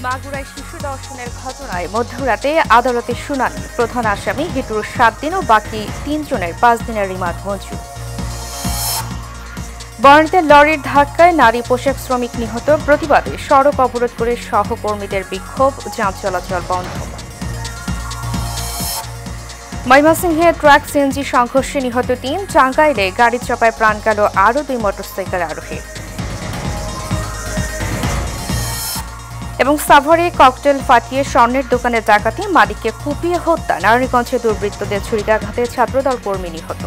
মাগুরায় শিশু ধর্ষণের ঘটনায় মধ্যরাতে আদালতে শুনানি। প্রধান আসামি হিটুর 7 দিন ও বাকি 3 জনের 5 দিনের রিমান্ড মঞ্জুর। বনানীতে লরির ধাক্কায় নারী পোশাক শ্রমিক নিহত। প্রতিবাদে সড়ক অবরোধ করে সহকর্মীদের বিক্ষোভ, যান চলাচল বন্ধ। ময়মনসিংহে ট্রাক সিএনজি সংঘর্ষে নিহত 3। টাঙ্গাইলে গাড়ির চাপায় প্রাণ গেল আরও 2 মোটরসাইকেল আরোহী। এবং সাভারে ককটেল ফাটিয়ে স্বর্ণের দোকানে ডাকাতি, মালিককে কুপিয়ে হত্যা। নারায়ণগঞ্জে দুর্বৃত্তদের ছুরিকাঘাতে ছাত্রদল কর্মী নিহত।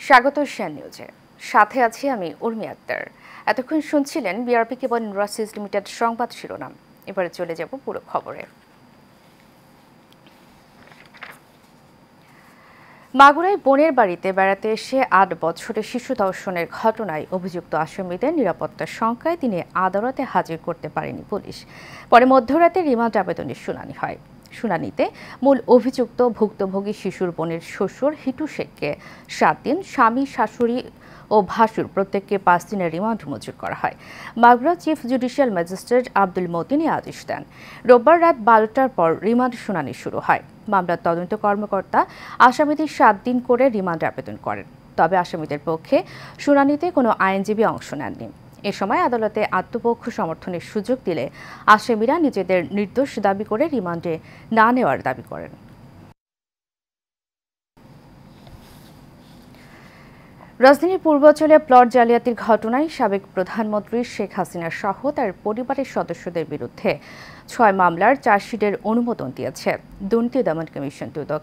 স্বাগত এশিয়ান নিউজে, সাথে আছি আমি উর্মি আক্তার। এতক্ষণ শুনছিলেন বিআরপি কেবল ইন্ডাস্ট্রিজ লিমিটেড সংবাদ শিরোনাম। এবারে চলে যাব পুরো খবরে। মাগুরায় বোনের বাড়িতে বেড়াতে এসে 8 বছরের শিশু ধর্ষণের ঘটনায় অভিযুক্ত আসামিদের নিরাপত্তার শঙ্কায় তিনি আদালতে হাজির করতে পারেনি পুলিশ। পরে মধ্যরাতে রিমান্ড আবেদনের শুনানি হয়। শুনানিতে মূল অভিযুক্ত ভুক্তভোগী শিশুর বোনের শ্বশুর হিটু শেখকে 7 দিন, স্বামী, শাশুড়ি ও ভাসুর প্রত্যেককে 5 দিনের রিমান্ড মঞ্জুর করা হয়। Magura chief judicial magistrate Abdul Matin আদেশ দেন। রোববার রাত 12টার পর রিমান্ড শুনানি শুরু হয়। মামলার তদন্ত কর্মকর্তা আসামিদের 7 দিন করে রিমান্ড আবেদন করেন। তবে আসামিদের পক্ষে শুনানিতে কোনো আইনজীবী অংশ নেননি। এ সময় আদালতে আত্মপক্ষ সমর্থনের সুযোগ দিলে আসামিরা নিজেদের নির্দোষ দাবি করে রিমান্ডে না নেওয়ার দাবি করেন। রাজধানীর পূর্বাঞ্চলে প্লট জালিয়াতির ঘটনায় সাবেক প্রধানমন্ত্রী শেখ হাসিনা সহ তার পরিবারের সদস্যদের বিরুদ্ধে 6 মামলার চার্জশিটের অনুমোদন দিয়েছে দুর্নীতি দমন কমিশন দুদক।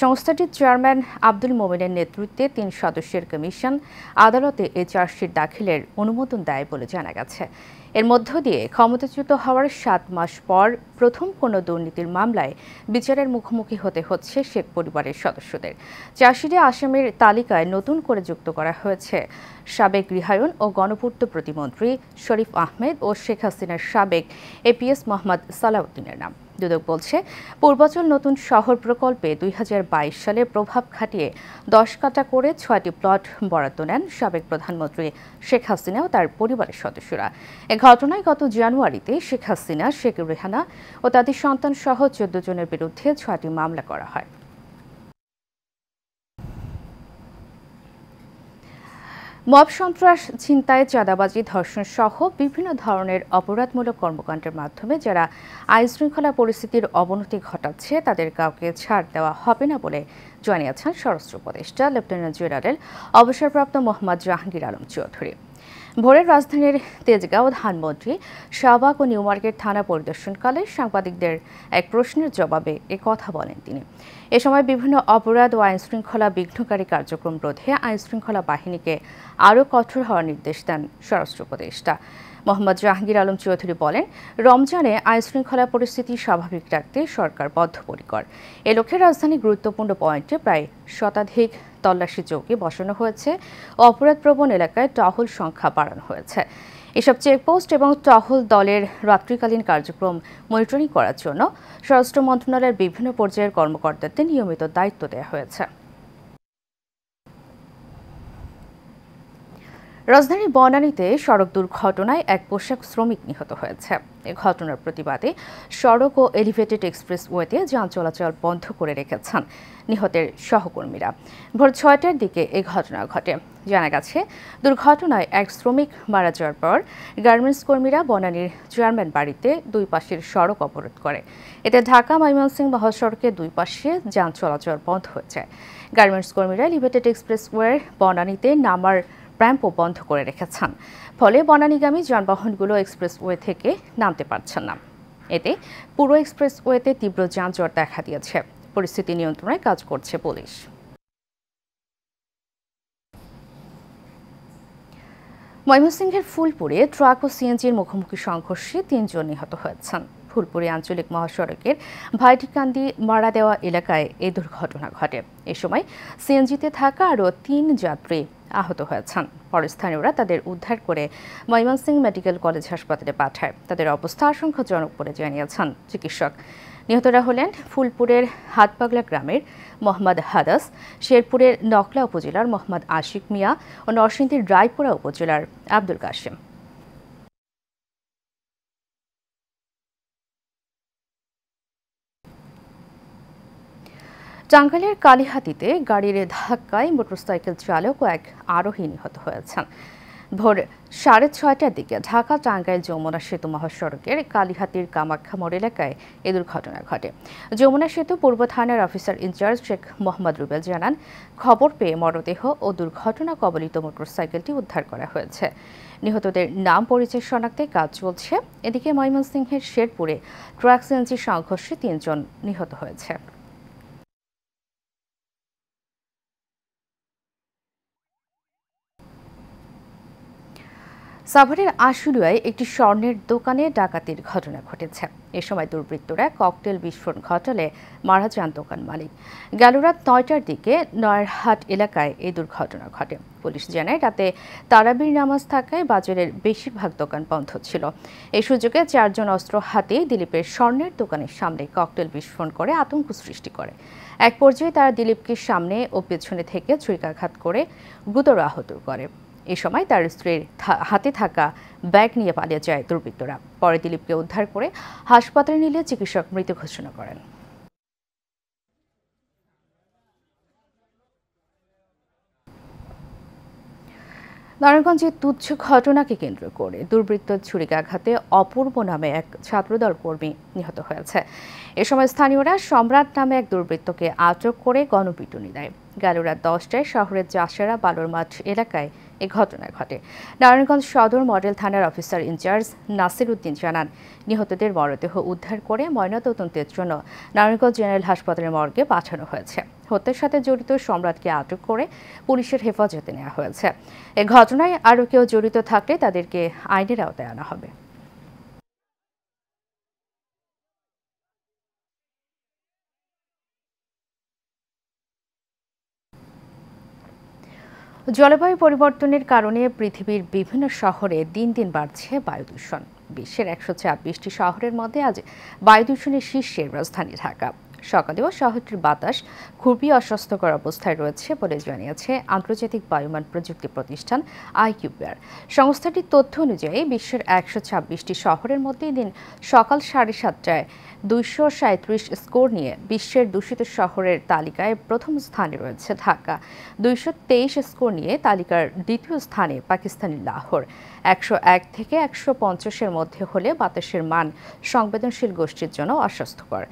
সংস্থাটির চেয়ারম্যান আব্দুল মোমেনের নেতৃত্বে 3 সদস্যের কমিশন আদালতে এই চার্জশিট দাখিলের অনুমোদন দেয় বলে জানা গেছে। এর মধ্য দিয়ে ক্ষমতাচ্যুত হওয়ার 7 মাস পর প্রথম কোনো দুর্নীতির মামলায় বিচারের মুখোমুখি হতে হচ্ছে শেখ পরিবারের সদস্যদের। চার্জশিটে আসামির তালিকায় নতুন করে যুক্ত করা হয়েছে সাবেক গৃহায়ন ও গণপূর্ত প্রতিমন্ত্রী শরীফ আহমেদ ও শেখ হাসিনার সাবেক এপিএস মোহাম্মদ সালাউদ্দিনের নাম। দুদক বলছে, পূর্বাঞ্চল নতুন শহর প্রকল্পে 2022 সালে প্রভাব খাটিয়ে 10 কাঠা করে 6টি প্লট বরাদ্দ নেন সাবেক প্রধানমন্ত্রী শেখ হাসিনা ও তার পরিবারের সদস্যরা। এ ঘটনায় গত জানুয়ারিতে শেখ হাসিনা, শেখ রেহানা ও তাদের সন্তান সহ 14 জনের বিরুদ্ধে 6টি মামলা করা হয়। মব সন্ত্রাস, ছিনতাই, চাঁদাবাজি, ধর্ষণ সহ বিভিন্ন ধরনের অপরাধমূলক কর্মকাণ্ডের মাধ্যমে যারা আইনশৃঙ্খলা পরিস্থিতির অবনতি ঘটাচ্ছে তাদের কাউকে ছাড় দেওয়া হবে না বলে জানিয়েছেন স্বরাষ্ট্র উপদেষ্টা লেফটেন্যান্ট জেনারেল অবসরপ্রাপ্ত মোহাম্মদ জাহাঙ্গীর আলম চৌধুরী। ভোরের রাজধানীর তেজগাঁও, ধানমন্ডি, শাহবাগ ও নিউ মার্কেট থানা পরিদর্শনকালে সাংবাদিকদের এক প্রশ্নের জবাবে এ কথা বলেন তিনি। এ সময় বিভিন্ন অপরাধ ও আইনশৃঙ্খলা বিঘ্নকারী কার্যক্রম রোধে আইনশৃঙ্খলা বাহিনীকে আরও কঠোর হওয়ার নির্দেশ দেন স্বরাষ্ট্র উপদেষ্টা। মোহাম্মদ জাহাঙ্গীর আলম চৌধুরী বলেন, রমজানে আইনশৃঙ্খলা পরিস্থিতি স্বাভাবিক রাখতে সরকার বদ্ধপরিকর। এ লক্ষ্যে রাজধানীর গুরুত্বপূর্ণ পয়েন্টে প্রায় শতাধিক তল্লাশি চৌকি বসানো হয়েছে ও অপরাধপ্রবণ এলাকায় টহল সংখ্যা বাড়ানো হয়েছে। এসব চেকপোস্ট এবং টহল দলের রাত্রিকালীন কার্যক্রম মনিটরিং করার জন্য স্বরাষ্ট্র মন্ত্রণালয়ের বিভিন্ন পর্যায়ের কর্মকর্তাদের নিয়মিত দায়িত্ব দেওয়া হয়েছে। রাজধানীর বনানীতে সড়ক দুর্ঘটনায় এক পোশাক শ্রমিক নিহত হয়েছে। এ ঘটনার প্রতিবাদে সড়ক ও এলিভেটেড এক্সপ্রেসওয়েতে যান চলাচল বন্ধ করে রেখেছেন নিহতের সহকর্মীরা। ভোর 6টার দিকে এই ঘটনা ঘটে। জানা গেছে, দুর্ঘটনায় এক শ্রমিক মারা যাওয়ার পর গার্মেন্টস কর্মীরা বনানীর চেয়ারম্যান বাড়িতে 2 পাশের সড়ক অবরোধ করে। এতে ঢাকা ময়মনসিংহ মহাসড়কের 2 পাশে যান চলাচল বন্ধ হয়ে যায়। গার্মেন্টস কর্মীরা এলিভেটেড এক্সপ্রেসওয়ের বনানীতে নামার র্যাম্পও বন্ধ করে রেখেছেন। ফলে বনানীগামী যানবাহনগুলো এক্সপ্রেসওয়ে থেকে নামতে পারছেন না। এতে পুরো এক্সপ্রেসওয়েতে তীব্র যানজট দেখা দিয়েছে। পরিস্থিতি নিয়ন্ত্রণে কাজ করছে পুলিশ। ময়মনসিংহের ফুলপুরে ট্রাক ও সিএনজির মুখোমুখি সংঘর্ষে 3 জন নিহত হয়েছেন। ফুলপুরে আঞ্চলিক মহাসড়কের ভাইটিকান্দি মারা দেওয়া এলাকায় এই দুর্ঘটনা ঘটে। এ সময় সিএনজিতে থাকা আরও 3 যাত্রী আহত হয়েছেন। পরে স্থানীয়রা তাদের উদ্ধার করে ময়মনসিংহ মেডিকেল কলেজ হাসপাতালে পাঠায়। তাদের অবস্থা আশঙ্কাজনক বলে জানিয়েছেন চিকিৎসক। নিহতরা হলেন ফুলপুরের হাটপাগলা গ্রামের মোহাম্মদ হাদাস, শেরপুরের নকলা উপজেলার মোহাম্মদ আশিক মিয়া ও নরসিংদীর রায়পুরা উপজেলার আব্দুল কাশেম। টাঙ্গাইলের কালিহাতীতে গাড়ির ধাক্কায় মোটরসাইকেল চালক ও এক আরোহী নিহত হয়েছেন। ভোর 6:30টার দিকে ঢাকা টাঙ্গাইল যমুনা সেতু মহাসড়কের কালিহাতীর কামাখ্যা মোড় এলাকায় এ দুর্ঘটনা ঘটে। যমুনা সেতু পূর্ব থানার অফিসার ইনচার্জ শেখ মোহাম্মদ রুবেল জানান, খবর পেয়ে মরদেহ ও দুর্ঘটনা কবলিত মোটরসাইকেলটি উদ্ধার করা হয়েছে। নিহতদের নাম পরিচয় শনাক্তে কাজ চলছে। এদিকে ময়মনসিংহের শেরপুরে ট্রাক সিএনজি সংঘর্ষে 3 জন নিহত হয়েছে। সাভারের আশুলিয়ায় একটি স্বর্ণের দোকানে ডাকাতির ঘটনা ঘটেছে। এ সময় দুর্বৃত্তরা ককটেল বিস্ফোরণ ঘটালে মারা যান দোকান মালিক। গেল রাত 9টার দিকে নয়ারহাট এলাকায় এই দুর্ঘটনা ঘটে। পুলিশ জানায়, রাতে তারাবির নামাজ থাকায় বাজারের বেশিরভাগ দোকান বন্ধ ছিল। এই সুযোগে 4 জন অস্ত্র হাতে দিলীপের স্বর্ণের দোকানের সামনে ককটেল বিস্ফোরণ করে আতঙ্ক সৃষ্টি করে। এক পর্যায়ে তারা দিলীপকে সামনে ও পেছনে থেকে ছুরিকাঘাত করে গুরুতর আহত করে। এ সময় তার স্ত্রীর হাতে থাকা ব্যাগ নিয়ে পালিয়ে যায় দুর্বৃত্তরা। পরে দিলীপকে উদ্ধার করে হাসপাতালে নিলে চিকিৎসক মৃত ঘোষণা করেন। নারায়ণগঞ্জে তুচ্ছ ঘটনাকে কেন্দ্র করে দুর্বৃত্ত ছুরিকাঘাতে অপূর্ব নামে এক ছাত্রদল কর্মী নিহত হয়েছে। এ সময় স্থানীয়রা সম্রাট নামে এক দুর্বৃত্তকে আটক করে গণপিটুনি দেয়। গেল রাত 10টায় শহরের চাষারা বালুর মাঠ এলাকায় এ ঘটনা ঘটে। নারায়ণগঞ্জ সদর মডেল থানার অফিসার ইনচার্জ নাসির উদ্দিন জানান, নিহতদের মরদেহ উদ্ধার করে ময়নাতদন্তের জন্য নারায়ণগঞ্জ জেনারেল হাসপাতালের মর্গে পাঠানো হয়েছে। হত্যার সাথে জড়িত সম্রাটকে আটক করে পুলিশের হেফাজতে নেওয়া হয়েছে। এ ঘটনায় আরও কেউ জড়িত থাকলে তাদেরকে আইনের আওতায় আনা হবে। জলবায়ু পরিবর্তনের কারণে পৃথিবীর বিভিন্ন শহরে দিন দিন বাড়ছে বায়ু দূষণ। বিশ্বের 126টি শহরের মধ্যে আজ বায়ু দূষণের শীর্ষে রাজধানী ঢাকা। সকালেও শহরটির বাতাস খুবই অস্বাস্থ্যকর অবস্থায় রয়েছে বলে জানিয়েছে আন্তর্জাতিক বায়ুমান প্রযুক্তি প্রতিষ্ঠান IQPR। সংস্থাটির তথ্য অনুযায়ী বিশ্বের 126টি শহরের মধ্যে দিন সকাল 7:30টায় 237 স্কোর নিয়ে বিশ্বের দূষিত শহরের তালিকায় প্রথম স্থানে রয়েছে ঢাকা। 223 স্কোর নিয়ে তালিকার দ্বিতীয় স্থানে পাকিস্তানের লাহোর। 101 থেকে 150-এর মধ্যে হলে বাতাসের মান সংবেদনশীল গোষ্ঠীর জন্য অস্বাস্থ্যকর।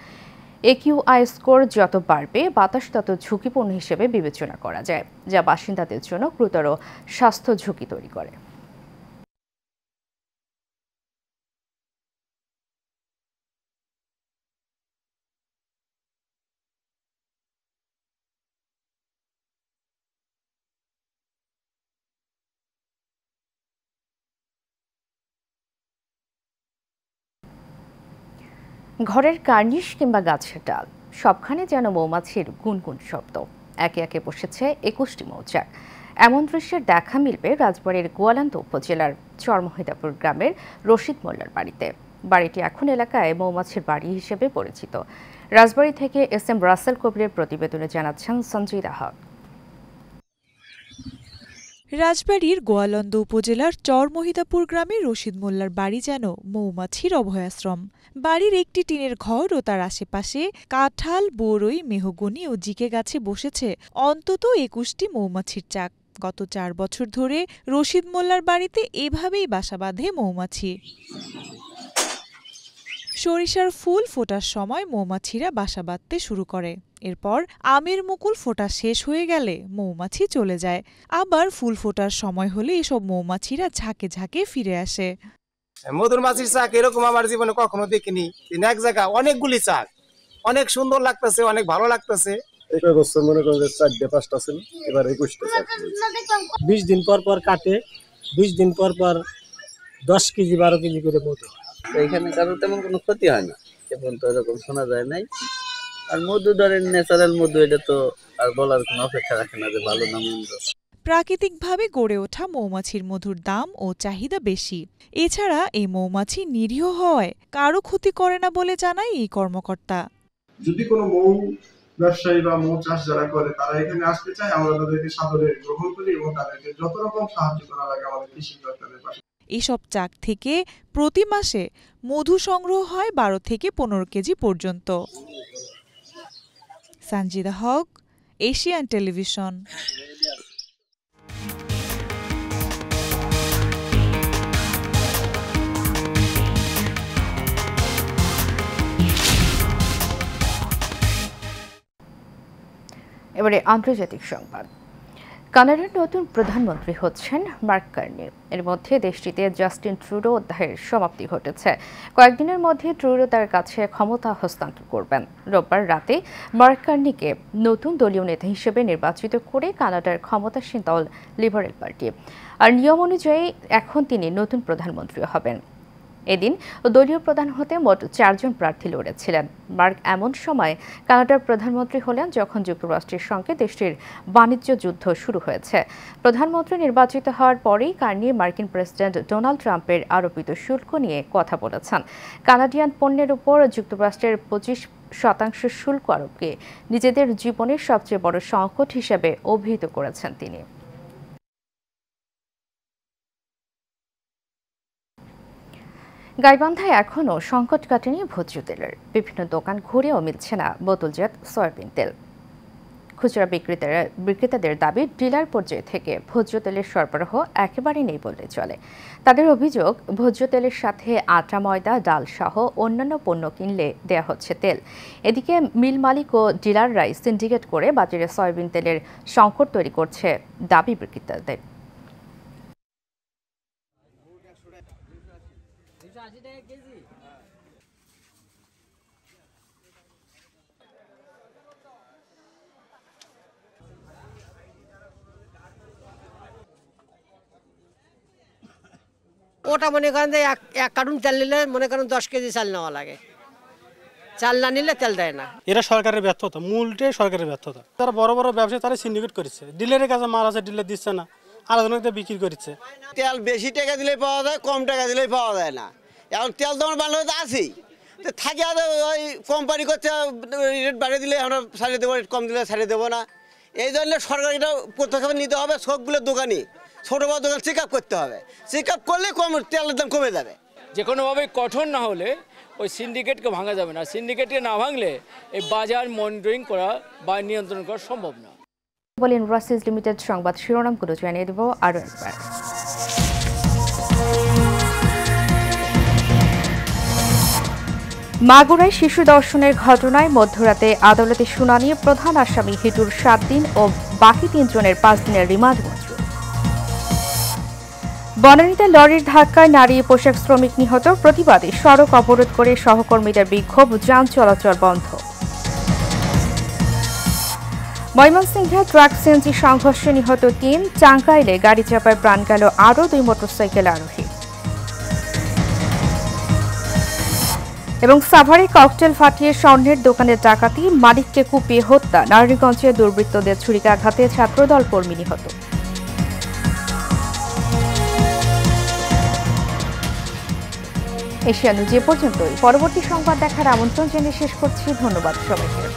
AQI স্কোর যত বাড়বে বাতাস তত ঝুঁকিপূর্ণ হিসেবে বিবেচনা করা যায়, যা বাসিন্দাদের জন্য গুরুতর স্বাস্থ্য ঝুঁকি তৈরি করে। ঘরের কার্নিশ কিংবা গাছের ডাল সবখানে যেন মৌমাছির গুনগুন শব্দ। একে একে বসেছে 21টি মৌচাক। এমন দৃশ্যের দেখা মিলবে রাজবাড়ীর গোয়ালন্দ উপজেলার চরমহিদাপুর গ্রামের রশিদ মোল্লার বাড়িতে। বাড়িটি এখন এলাকায় মৌমাছির বাড়ি হিসেবে পরিচিত। রাজবাড়ী থেকে SM রাসেল কবিরের প্রতিবেদনে জানাচ্ছেন সঞ্জিদা হক। রাজবাড়ীর গোয়ালন্দ উপজেলার চরমহিদাপুর গ্রামে রশিদ মোল্লার বাড়ি যেন মৌমাছির অভয়াশ্রম। বাড়ির একটি টিনের ঘর ও তার আশেপাশে কাঁঠাল, বরই, মেহগনি ও জিকে গাছে বসেছে অন্তত 21টি মৌমাছির চাক। গত 4 বছর ধরে রশিদ মোল্লার বাড়িতে এভাবেই বাসা বাঁধে মৌমাছি। সরিষার ফুল ফোটার সময় মৌমাছিরা বাসা বাঁধতে শুরু করে। এরপর আমের মুকুল ফোটা শেষ হয়ে গেলে মৌমাছি চলে যায়। আবার ফুল ফোটার সময় হলে এসব মৌমাছিরা ঝাঁকে ঝাঁকে ফিরে আসে। মধুর মাছির চাক এরকম আমার জীবনে কখনো দেখিনি। এক জায়গা অনেকগুলি চাক, অনেক সুন্দর লাগতেছে, অনেক ভালো লাগতেছে। একই বছর মনে করেন 4-5টা ছিল, এবার 21টা চাক। 20 দিন পর পর কাটে, 20 দিন পর পর 10 কেজি 12 কেজি করে মধু। এখানে কারো তেমন কোনো ক্ষতি হয় না, এখন তো এরকম শোনা যায় নাই। আর মধু ধরেন ন্যাচারাল মধু, এটা তো আর বলার কোনো অপেক্ষা রাখে না যে ভালো না মন্দ। প্রাকৃতিকভাবে গড়ে ওঠা মৌমাছির মধুর দাম ও চাহিদা বেশি। এছাড়া এই মৌমাছি নিরীহ হওয়ায় কারো ক্ষতি করে না বলে জানায় এই কর্মকর্তা। যদি কোনো মৌ ব্যবসায়ী বা মৌ চাষ যারা করে তারা এখানে আসতে চায়, আমরা তাদেরকে সাদরে গ্রহণ করি এবং তাদেরকে যত রকম সাহায্য করা লাগে আমাদের কৃষি দপ্তরের পাশে। এসব চাক থেকে প্রতি মাসে মধু সংগ্রহ হয় 12 থেকে 15 কেজি পর্যন্ত। সঞ্জিদা হক, এশিয়ান টেলিভিশন। এবারে আন্তর্জাতিক সংবাদ। কানাডার নতুন প্রধানমন্ত্রী হচ্ছেন মার্ক কার্নি। এর মধ্যে দেশটিতে জাস্টিন ট্রুডো অধ্যায়ের সমাপ্তি ঘটেছে। কয়েকদিনের মধ্যে ট্রুডো তার কাছে ক্ষমতা হস্তান্তর করবেন। রোববার রাতে মার্ক কার্নিকে নতুন দলীয় নেতা হিসেবে নির্বাচিত করে কানাডার ক্ষমতাসীন দল লিবারেল পার্টি। আর নিয়ম অনুযায়ী এখন তিনি নতুন প্রধানমন্ত্রী হবেন। এদিন দলীয় প্রধান হতে মোট 4 জন প্রার্থী লড়েছিলেন। মার্ক এমন সময় কানাডার প্রধানমন্ত্রী হলেন যখন যুক্তরাষ্ট্রের সঙ্গে দেশটির বাণিজ্য যুদ্ধ শুরু হয়েছে। প্রধানমন্ত্রী নির্বাচিত হওয়ার পরেই কার্নি মার্কিন প্রেসিডেন্ট ডোনাল্ড ট্রাম্পের আরোপিত শুল্ক নিয়ে কথা বলেছেন। কানাডিয়ান পণ্যের উপর যুক্তরাষ্ট্রের 25% শুল্ক আরোপকে নিজেদের জীবনের সবচেয়ে বড় সংকট হিসেবে অভিহিত করেছেন তিনি। গাইবান্ধায় এখনও সংকট কাটেনি ভোজ্য তেলের। বিভিন্ন দোকান ঘুরেও মিলছে না বোতলজাত সয়াবিন তেল। খুচরা বিক্রেতাদের দাবি ডিলার পর্যায় থেকে ভোজ্য তেলের সরবরাহ একেবারেই নেই বললে চলে। তাদের অভিযোগ, ভোজ্য তেলের সাথে আটা, ময়দা, ডাল সহ অন্যান্য পণ্য কিনলে দেয়া হচ্ছে তেল। এদিকে মিল মালিক ও ডিলাররাই সিন্ডিকেট করে বাজারে সয়াবিন তেলের সংকট তৈরি করছে দাবি বিক্রেতাদের। ওটা মনে করেন যে এক কার্টুন তেল নিলে মনে করেন 10 কেজি চাল নেওয়া লাগে। চাল না নিলে তেল দেয় না। এরা সরকারের ব্যর্থতা, মূলটাই সরকারের ব্যর্থতা। তারা বড় বড় ব্যবসায়ী তারা সিন্ডিকেট করেছে, ডিলারের কাছে মাল আছে, ডিলার দিচ্ছে না, আলাদা বিক্রি করছে। তেল বেশি টাকা দিলেই পাওয়া যায়, কম টাকা দিলেই পাওয়া যায় না। এখন তেল তো আমার বাংলাদেশে আছেই, তো থাকে ওই কোম্পানি করছে রেট বাড়িয়ে দিলে আমরা ছাড়িয়ে দেবো, রেট কম দিলে ছাড়িয়ে দেবো না। এই জন্য সরকার এটা পদক্ষেপ নিতে হবে। সবগুলো দোকানই ছোটো বড় দোকান চেক আপ করতে হবে। চেক আপ করলে তেলের দাম কমে যাবে। যে কোনোভাবে কঠোর না হলে ওই সিন্ডিকেটকে ভাঙা যাবে না। সিন্ডিকেটকে না ভাঙলে এই বাজার মনিটরিং করা বা নিয়ন্ত্রণ করা সম্ভব না। বলেন রাসিস লিমিটেড। সংবাদ শিরোনামগুলো জানিয়ে দেব আরও একবার। মাগুরায় শিশু ধর্ষণের ঘটনায় মধ্যরাতে আদালতে শুনানি। প্রধান আসামি হিটুর 7 দিন ও বাকি 3 জনের 5 দিনের রিমান্ড মঞ্জুর। বনানীতে লরির ধাক্কায় নারী পোশাক শ্রমিক নিহত। প্রতিবাদে সড়ক অবরোধ করে সহকর্মীদের বিক্ষোভ, যান চলাচল বন্ধ। ময়মনসিংহে ট্রাক সিএনজি সংঘর্ষে নিহত 3। টাঙ্গাইলে গাড়ি চাপায় প্রাণ গেল আরও 2 মোটরসাইকেল আরোহী। এবং সাভারে ককটেল ফাটিয়ে স্বর্ণের দোকানের ডাকাতি, মালিককে কুপিয়ে হত্যা। নারায়ণগঞ্জে দুর্বৃত্তদের ছুরিকাঘাতে ছাত্রদল কর্মী নিহত। এশিয়া নিউজ এ পর্যন্তই। পরবর্তী সংবাদ দেখার আমন্ত্রণ জানিয়ে শেষ করছি। ধন্যবাদ সবাইকে।